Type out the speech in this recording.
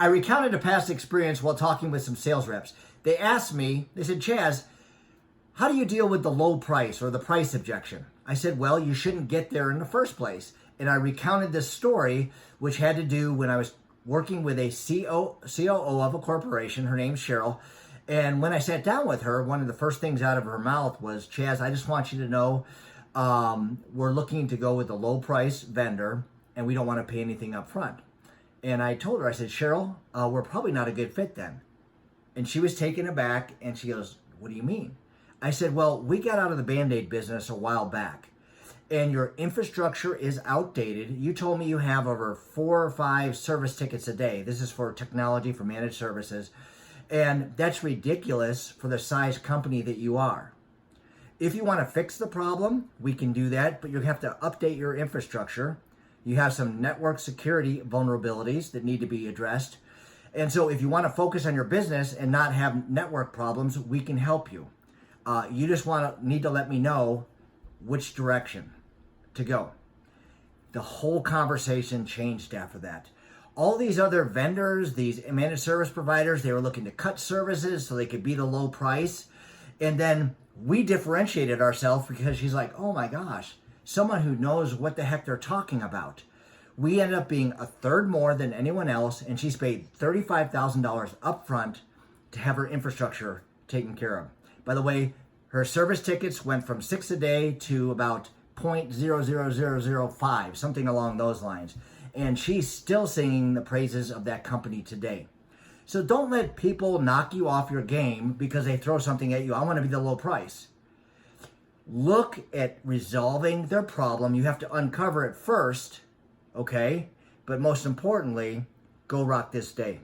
I recounted a past experience while talking with some sales reps. They asked me, they said, Chaz, how do you deal with the low price or the price objection? I said, well, you shouldn't get there in the first place. And I recounted this story, which had to do when I was working with a COO of a corporation. Her name's Cheryl. And when I sat down with her, one of the first things out of her mouth was, Chaz, I just want you to know we're looking to go with a low price vendor and we don't want to pay anything up front. And I told her, I said, Cheryl, we're probably not a good fit then. And she was taken aback and she goes, what do you mean? I said, well, we got out of the Band-Aid business a while back and your infrastructure is outdated. You told me you have over 4 or 5 service tickets a day. This is for technology, for managed services. And that's ridiculous for the size company that you are. If you want to fix the problem, we can do that, but you have to update your infrastructure. You have some network security vulnerabilities that need to be addressed. And so if you want to focus on your business and not have network problems, we can help you. You just need to let me know which direction to go. The whole conversation changed after that. All these other vendors, these managed service providers, they were looking to cut services so they could beat a low price. And then we differentiated ourselves because she's like, oh my gosh, someone who knows what the heck they're talking about. We ended up being a third more than anyone else, and she's paid $35,000 up front to have her infrastructure taken care of. By the way, her service tickets went from 6 a day to about 0.00005, something along those lines. And she's still singing the praises of that company today. So don't let people knock you off your game because they throw something at you. I want to be the low price. Look at resolving their problem. You have to uncover it first, okay? But most importantly, go rock this day.